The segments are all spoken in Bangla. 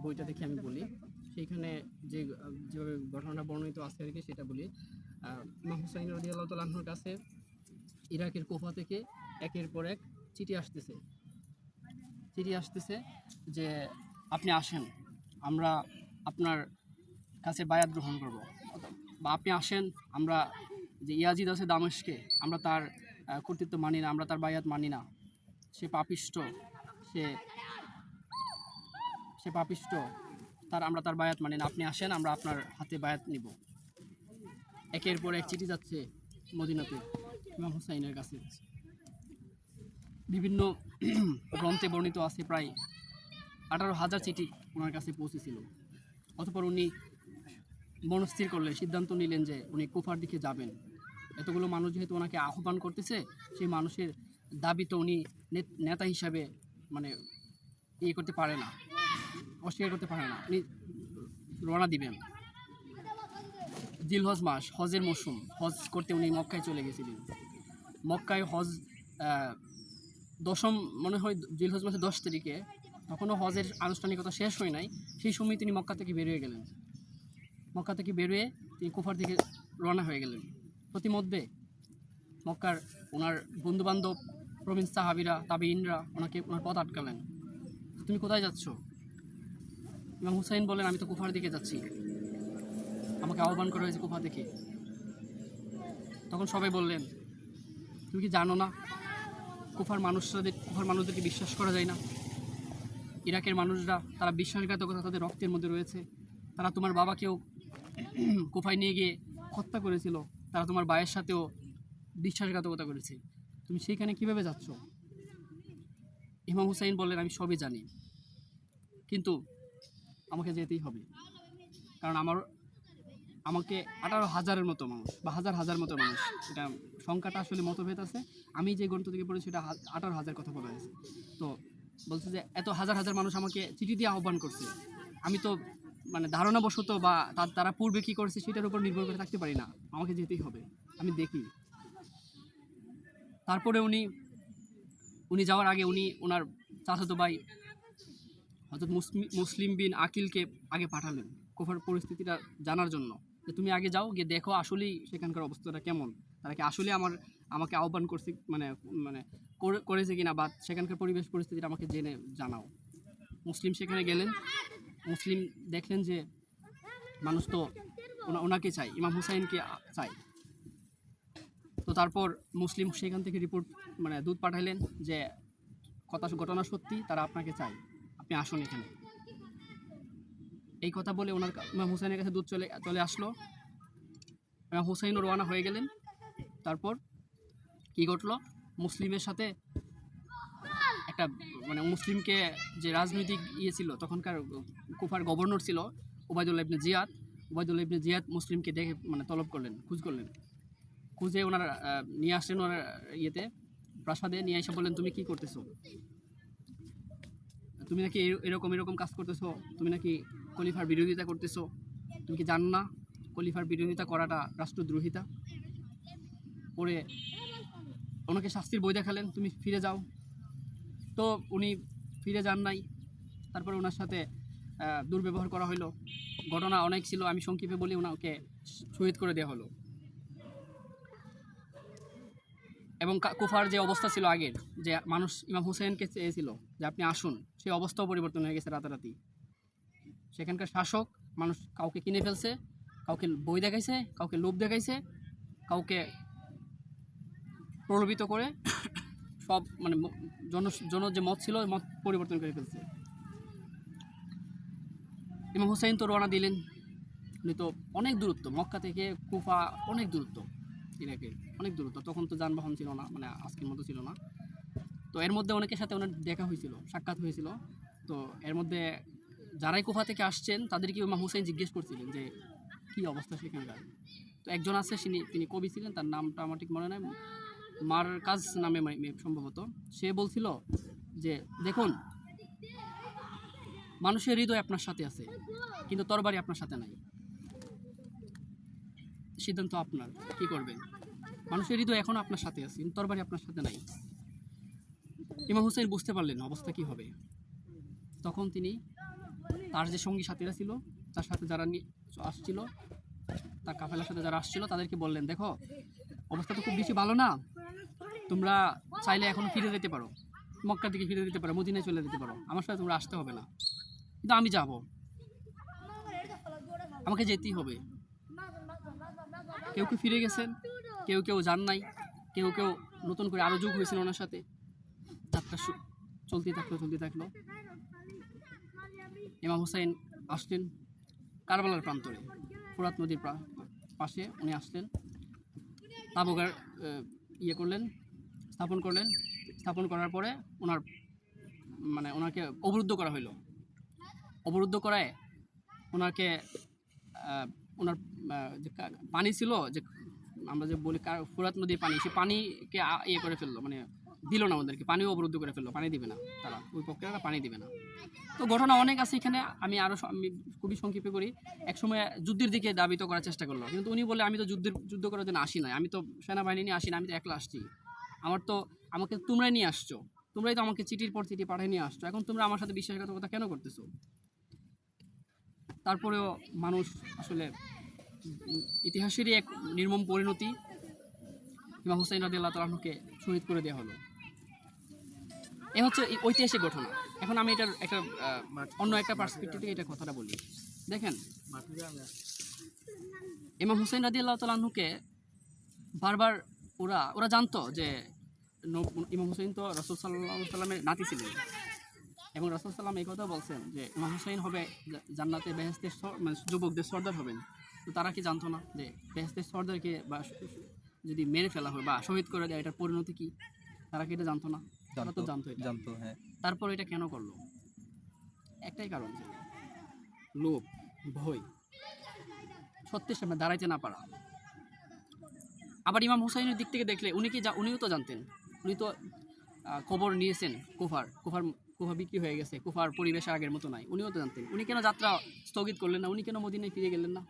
বইটা দেখে আমি বলি, সেইখানে যেভাবে ঘটনাটা বর্ণিত আছে আর কি সেটা বলি। ইমাম হুসাইন রাদিয়াল্লাহু তাআলা আনহুর কাছে ইরাকের কুফা থেকে একের পর এক চিঠি আসতেছে যে আপনি আসেন, আমরা আপনার কাছে বায়াত গ্রহণ করব, বা আপনি আসেন, আমরা যে ইয়াজিদ আছে দামেস্কে, আমরা তার কর্তৃত্ব মানি না, আমরা তার বায়াত মানি না, সে পাপিষ্ট, সে সে পাপিষ্ট, আমরা তার বায়াত মানি না, আপনি আসেন, আমরা আপনার হাতে বায়াত নিব। একের পর এক চিঠি যাচ্ছে মদিনাতে ইমাম হুসাইনের কাছে। বিভিন্ন গ্রন্থে বর্ণিত আছে প্রায় 18,000 চিঠি ওনার কাছে পৌঁছেছিল। অতঃপর উনি মনস্থির করলেন, সিদ্ধান্ত নিলেন যে উনি কুফার দিকে যাবেন। এতগুলো মানুষ যেহেতু ওনাকে আহ্বান করতেছে, সেই মানুষের দাবি তো উনি নেতা হিসাবে মানে করতে পারে না, অস্বীকার করতে পারে না। উনি রওনা দিবেন। জিলহজ মাস, হজের মৌসুম, হজ করতে উনি মক্কায় চলে গেছিলেন। মক্কায় হজ দশম মনে হয় জিলহজ মাসের 10 তারিখে, তখনও হজের আনুষ্ঠানিকতা শেষ হয় নাই। সেই সময় তিনি মক্কা থেকে বেরিয়ে গেলেন। মক্কা থেকে বেরিয়ে তিনি কুফার দিকে রওনা হয়ে গেলেন। প্রতিমধ্যে মক্কার ওনার বন্ধুবান্ধব, প্রবীণ সাহাবিরা, তাবিঈনরা ওনার পথ আটকালেন। তুমি কোথায় যাচ্ছ? ইমাম হুসাইন বলেন, আমি তো কুফার দিকে যাচ্ছি, আমাকে আহ্বান করা হয়েছে কুফা থেকে। তখন সবাই বললেন, তুমি কি জানো না কুফার মানুষদেরকে বিশ্বাস করা যায় না? ইরাকের মানুষরা, তারা বিশ্বাসঘাতকতা তাদের রক্তের মধ্যে রয়েছে। তারা তোমার বাবাকেও কুফায় নিয়ে গিয়ে হত্যা করেছিল, তারা তোমার ভাইয়ের সাথেও বিশ্বাসঘাতকতা করেছে, তুমি সেইখানে কিভাবে যাচ্ছ? ইমাম হুসাইন বললেন, আমি সবই জানি, কিন্তু আমাকে যেতেই হবে, কারণ আমাকে 18,000-এর মতো মানুষ বা হাজার মতো মানুষ, এটা সংখ্যাটা আসলে মতভেদ আছে। আমি যে গ্রন্থ থেকে পড়েছি সেটা 18,000 কথা বলা হয়েছে। তো বলছে যে এত হাজার মানুষ আমাকে চিঠি দিয়ে আহ্বান করছে, আমি তো মানে ধারণাবশত বা তারা পূর্বে কী করেছে সেটার উপর নির্ভর করে থাকতে পারি না, আমাকে যেতেই হবে, আমি দেখি। তারপরে উনি যাওয়ার আগে ওনার চাচাতো ভাই হযরত মুসলিম বিন আকিলকে আগে পাঠালেন কুফার পরিস্থিতিটা জানার জন্য, যে তুমি আগে যাও, গিয়ে দেখো আসলেই সেখানকার অবস্থাটা কেমন, তারা কি আসলে আমাকে আহ্বান করছে করেছে কিনা, বা সেখানকার পরিবেশ পরিস্থিতিটা আমাকে জেনে জানাও। মুসলিম সেখানে গেলেন। মুসলিম দেখলেন যে মানুষ তো ওনাকে চাই, ইমাম হুসাইনকে চাই। তো তারপর মুসলিম সেখান থেকে রিপোর্ট দূত পাঠাইলেন যে ঘটনা সত্যি, তারা আপনাকে চাই, আপনি আসুন এখানে। এই কথা বলে ইমাম হুসাইনের কাছে দূত চলে আসলো। ইমাম হুসাইনও রওনা হয়ে গেলেন। তারপর কি ঘটলো, মুসলিমের সাথে একটা মুসলিমকে যে রাজনৈতিক ছিল তখনকার কুফার গভর্নর ছিল উবাইদুল্লাহ ইবনে জিয়াদ মুসলিমকে দেখে তলব করলেন, খোঁজ করলেন। খুঁজে ওনারা নিয়ে আসলেন ওনার প্রাসাদে নিয়ে এসে বললেন, তুমি কি করতেছো? তুমি নাকি এরকম কাজ করতেছো, তুমি নাকি খলিফার বিরোধিতা করতেছো, তুমি কি জানো না খলিফার বিরোধিতা করাটা রাষ্ট্রদ্রোহিতা? পরে ওনাকে শাস্তির বই দেখালেন, তুমি ফিরে যাও। তো উনি ফিরে যান নাই। তারপরে ওনার সাথে দুর্ব্যবহার করা হলো। ঘটনা অনেক ছিল, আমি সংক্ষেপে বলি, ওনাকে শহীদ করে দেওয়া হলো। এবং কুফার যে অবস্থা ছিল আগের, যে মানুষ ইমাম হুসাইনকে চেয়েছিল যে আপনি আসুন, সেই অবস্থাও পরিবর্তন হয়ে গেছে রাতারাতি। সেখানকার শাসক মানুষ কাউকে কিনে ফেলছে, কাউকে বই দেখাইছে, কাউকে লোভ দেখাইছে, কাউকে প্রলোভিত করে সব জন যে মত ছিল মত পরিবর্তন করে ফেলছে। ইমাম হুসাইন তো রওনা দিলেন। উনি তো অনেক দূরত্ব, মক্কা থেকে কুফা অনেক দূরত্ব, ইরাকে অনেক দূরত্ব। তখন তো যানবাহন ছিল না, আজকের মতো ছিল না। তো এর মধ্যে অনেকের সাথে ওনার দেখা হয়েছিল, সাক্ষাৎ হয়েছিল। তো এর মধ্যে যারাই কুফা থেকে আসছেন তাদেরকে ইমাম হুসাইন জিজ্ঞেস করছিলেন যে কী অবস্থা সেখানকার। তো একজন আছে, তিনি কবি ছিলেন, তার নামটা আমার ঠিক মনে নাই, মারকাজ নামে সম্ভবত। সে বলছিল যে দেখুন, মানুষের হৃদয় আপনার সাথে আছে, কিন্তু তরবারি আপনার সাথে নাই, সিদ্ধান্ত আপনার, কি করবেন। মানুষের হৃদয় এখন আপনার সাথে আছে, কিন্তু তরবারি আপনার সাথে নাই। ইমাম হুসাইন বুঝতে পারলেন অবস্থা কি হবে। তখন তিনি তার যে সঙ্গী সাথীরা ছিল, তার সাথে যারা আসছিল, তার কাফেলার সাথে যারা আসছিল, তাদেরকে বললেন, দেখো অবস্থা তো খুব বেশি ভালো না, তোমরা চাইলে এখন ফিরে যেতে পারো, মক্কার দিকে ফিরে যেতে পারো, মদিনায় চলে যেতে পারো, আমার সাথে তোমরা আসতে হবে না, কিন্তু আমি যাব, আমাকে যেতেই হবে। কেউ কেউ ফিরে গেছেন, কেউ কেউ যান নাই, কেউ কেউ নতুন করে আরও যোগ হয়েছেন ওনার সাথে। যাত্রা চলতে থাকলো। ইমাম হুসাইন আসলেন কারবালার প্রান্তরে, ফোরাত নদীর পাশে উনি আসলেন, তাবুগার স্থাপন করার পরে ওনাকে অবরুদ্ধ করা হইল। অবরুদ্ধ করায় ওনাকে ওনার যে পানি ছিল, যে আমরা যে বলি ফোরাত নদীর পানি, সেই পানিকে করে ফেললো, মানে দিল না ওদেরকে, পানিও অবরুদ্ধ করে ফেললো, পানি দিবে না তারা, ওই পক্ষেরা পানি দিবে না। তো ঘটনা অনেক আছে এখানে, আমি খুবই সংক্ষেপে করি। একসময় যুদ্ধের দিকে দাবিত করার চেষ্টা করলো, কিন্তু উনি বলে, আমি তো যুদ্ধ করার জন্য আসি নাই, আমি তো সেনাবাহিনী নিয়ে আসি না, আমি তো একলা আসছি, আমাকে তোমরাই নিয়ে আসছো, তোমরাই তো আমাকে চিঠির পর চিঠি পাঠিয়ে নিয়ে আসছো, এখন তোমরা আমার সাথে বিশ্বাসঘাতকতা কেন করতেছো? তারপরেও মানুষ আসলে ইতিহাসেরই এক নির্মম পরিণতি, ইমাম হুসাইন রাদিয়াল্লাহু তাআলা আনহুকে শহীদ করে দেওয়া হলো। এ হচ্ছে ঐতিহাসিক ঘটনা। এখন আমি এটার একটা অন্য একটা পার্সপেক্টিভ থেকে এটা কথাটা বলি। দেখেন, ইমাম হুসাইন রাদিয়াল্লাহু তাআলা আনহুকে বারবার ওরা জানতো যে ইমাম হুসাইন তো রাসূল সাল্লাল্লাহু আলাইহি সাল্লামের নাতি ছিলেন, এবং রাসূল সাল্লাম এই কথা বলছেন যে ইমাম হুসাইন হবে জান্নাতে বেহেশতের মানে যুবকদের সর্দার হবেন। তো তারা কি জানতো না যে বেহেশতের সর্দারকে বা যদি মেরে ফেলা হয় বা শহীদ করে দেয়, এটার পরিণতি কি? তারা কি এটা জানতো না? তারা তো জানতো, হ্যাঁ। তারপর এটা কেন করলো? একটাই কারণ, লোভ, ভয়, সত্যের সামনে দাঁড়াইতে না পারা। আবার ইমাম হুসাইনের দিক থেকে দেখলে উনিও তো জানতেন, উনি তো খবর নিয়েছেন কুফা বিক্রি হয়ে গেছে, কুফার পরিবেশ আগের মতো নাই, উনিও তো জানতেন। উনি কেন যাত্রা স্থগিত করলেন না? উনি কেন মদিনায় ফিরে গেলেন না?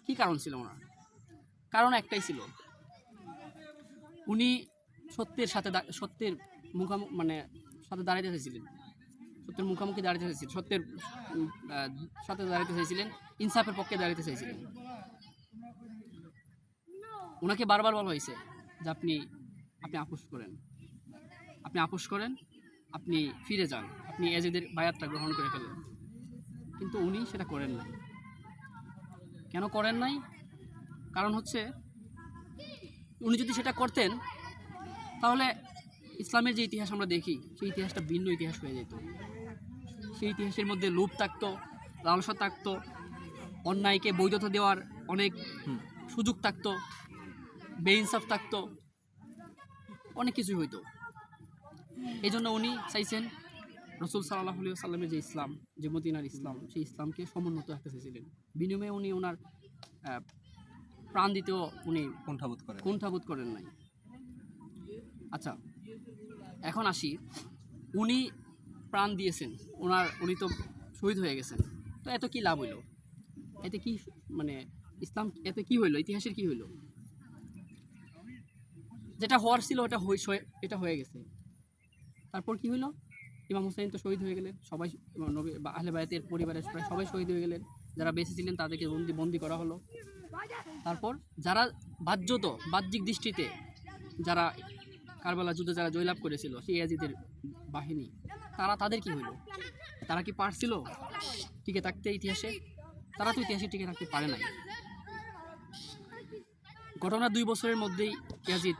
কি কারণ ছিল ওনার? কারণ একটাই ছিল, উনি সত্যের সাথে দাঁড়াতে চাইছিলেন, সত্যের মুখোমুখি দাঁড়াতে চাইছিলেন, সত্যের সাথে দাঁড়াতে চাইছিলেন, ইনসাফের পক্ষে দাঁড়াতে চাইছিলেন। ওনাকে বারবার বলা হয়েছে যে আপনি আপোষ করেন, আপনি ফিরে যান, আপনি এজেদের বায়াতটা গ্রহণ করে ফেলেন, কিন্তু উনি সেটা করেন নাই। কেন করেন নাই? কারণ হচ্ছে, উনি যদি সেটা করতেন তাহলে ইসলামের যে ইতিহাস আমরা দেখি, সেই ইতিহাসটা ভিন্ন ইতিহাস হয়ে যেত। সেই ইতিহাসের মধ্যে লোভ থাকতো, লালসা থাকতো, অন্যায়কে বৈধতা দেওয়ার অনেক সুযোগ থাকতো, বেইনসাফ থাকতো, অনেক কিছুই হইতো। এই জন্য উনি চাইছেন রাসূল সাল্লাল্লাহু আলাইহি ওয়াসাল্লামের যে ইসলাম, যে মদিনার ইসলাম, সেই ইসলামকে সমুন্নত রাখতে চেয়েছিলেন। বিনিময়ে উনি ওনার প্রাণ দিতেও উনি কুণ্ঠাবোধ করেন নাই। আচ্ছা, এখন আসি, উনি প্রাণ দিয়েছেন, উনি তো শহীদ হয়ে গেছেন, তো এত কি লাভ হইল? এতে কি মানে ইসলাম এতে কি হইল? ইতিহাসের কি হইল? যেটা হওয়ার ছিল এটা হয়ে গেছে। তারপর কি হইল? ইমাম হুসাইন তো শহীদ হয়ে গেলেন, সবাই নবী বা আহলে বায়াতের পরিবারের সবাই শহীদ হয়ে গেলেন, যারা বেঁচে ছিলেন তাদেরকে বন্দি করা হলো। তারপর যারা বাহ্যিক দৃষ্টিতে যারা কারবালা যুদ্ধে যারা জয়লাভ করেছিল, সেই ইয়াজিদের বাহিনী, তাদের কি হইল? তারা কি পারছিল টিকে থাকতে ইতিহাসে? তারা তো ইতিহাসে টিকে থাকতে পারে নাই। ঘটনা 2 বছরের মধ্যেই ইয়াজিদ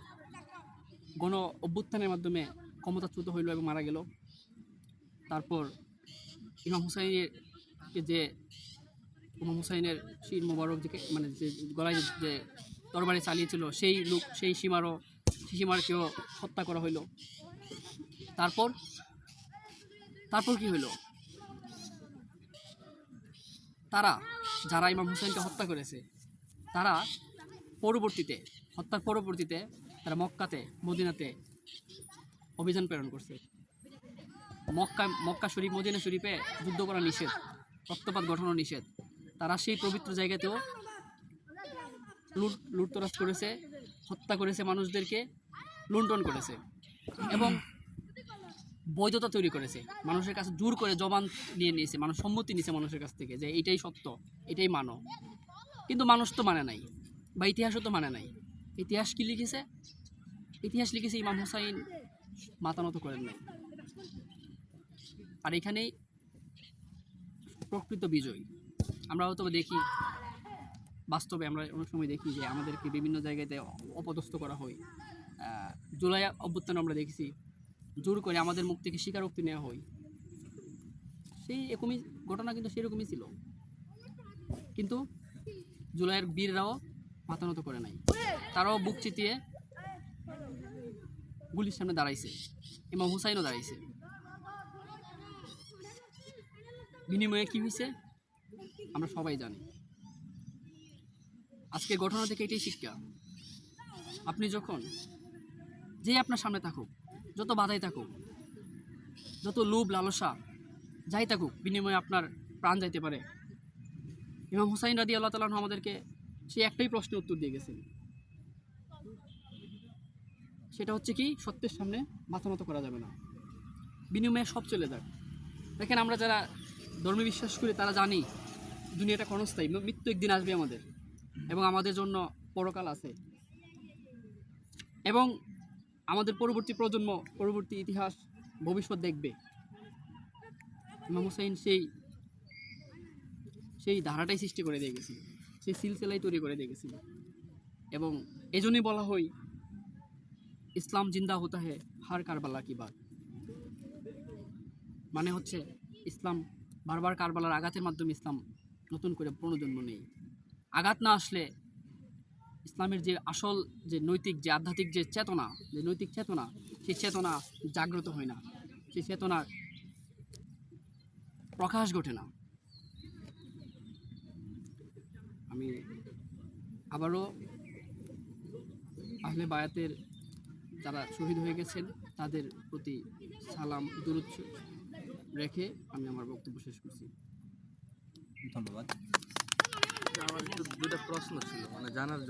গণ অভ্যুত্থানের মাধ্যমে ক্ষমতাচ্যুত হইল এবং মারা গেল। তারপর ইমাম হুসাইনের শির মোবারক মানে যে গলায় যে তরবারি চালিয়েছিল, সেই সীমারকেও হত্যা করা হইল। তারপর কি হইল? যারা ইমাম হুসাইনকে হত্যা করেছে, তারা হত্যার পরবর্তীতে তারা মদিনাতে অভিযান প্রেরণ করছে। মক্কা শরীফ, মদিনা শরীফে যুদ্ধ করা নিষেধ, রক্তপাত ঘটানো নিষেধ। তারা সেই পবিত্র জায়গাতেও লুটতরাজ করেছে, হত্যা করেছে, মানুষদেরকে লুণ্ঠন করেছে। এবং বৈধতা তৈরি করেছে, মানুষের কাছে জোর করে জবান নিয়ে নিয়েছে, মানুষ সম্মতি নিয়েছে মানুষের কাছ থেকে যে এটাই সত্য, এটাই মানো। কিন্তু মানুষ তো মানে নাই, বা ইতিহাসও তো মানে নাই। ইতিহাস কি লিখেছে? ইতিহাস লিখেছে ইমাম হুসাইন মাথা নত করেন নাই। আর এখানেই প্রকৃত বিজয়। আমরা হয়তো দেখি, বাস্তবে আমরা অনেক সময় দেখি যে আমাদেরকে বিভিন্ন জায়গাতে অপদস্থ করা হয়। জুলাই অভ্যুত্থানে আমরা দেখেছি জোর করে আমাদের মুখ থেকে স্বীকারোক্তি নেওয়া হয়। সেই এরকমই ঘটনা কিন্তু সেরকমই ছিল, কিন্তু জুলাইয়ের বীররাও মাথা নত করে নাই, তারাও বুক চিতিয়ে গুলির সামনে দাঁড়াইছে, ইমাম হুসাইনও দাঁড়াইছে। বিনিময়ে কি হয়েছে আমরা সবাই জানি। আজকে ঘটনা থেকে এটাই শিক্ষা, আপনি যখন যে আপনার সামনে থাকুক, যত বাধাই থাকুক, যত লোভ লালসা যাই থাকুক, বিনিময়ে আপনার প্রাণ যাইতে পারে। ইমাম হুসাইন রাদিয়াল্লাহু তাআলা আনহু আমাদেরকে সেই একটাই প্রশ্নের উত্তর দিয়ে গেছেন, সেটা হচ্ছে কি, সত্যের সামনে মাথা নত করা যাবে না, বিনিময়ে সব চলে যাক। দেখেন, আমরা যারা ধর্মে বিশ্বাস করি তারা জানি দুনিয়াটা ক্ষণস্থায়ী, মৃত্যু একদিন আসবে আমাদের, এবং আমাদের জন্য পরকাল আছে, এবং আমাদের পরবর্তী প্রজন্ম, পরবর্তী ইতিহাস, ভবিষ্যৎ দেখবে। ইমাম হুসাইন সেই ধারাটাই সৃষ্টি করে দিয়ে গেছিল, সেই সিলসিলাই তৈরি করে দিয়ে গেছিল। এবং এজন্যই বলা হয় ইসলাম জিন্দা হতা হে হার কারবালা কি বাত। মানে হচ্ছে ইসলাম বারবার কারবালার আঘাতের মাধ্যমে ইসলাম নতুন করে পুনর্জন্ম নেই। আঘাত না আসলে ইসলামের যে আসল যে নৈতিক, যে আধ্যাত্মিক যে চেতনা, যে নৈতিক চেতনা, সেই চেতনা জাগ্রত হয় না, সেই চেতনার প্রকাশ ঘটে না। আমি আবারও আহলে বায়াতের যারা শহীদ হয়ে গেছেন তাদের প্রতি সালাম দুরূদ রেখে আমি আমার বক্তব্য শেষ করছি। ধন্যবাদ। আমার একটু দুটো প্রশ্ন ছিল, মানে জানার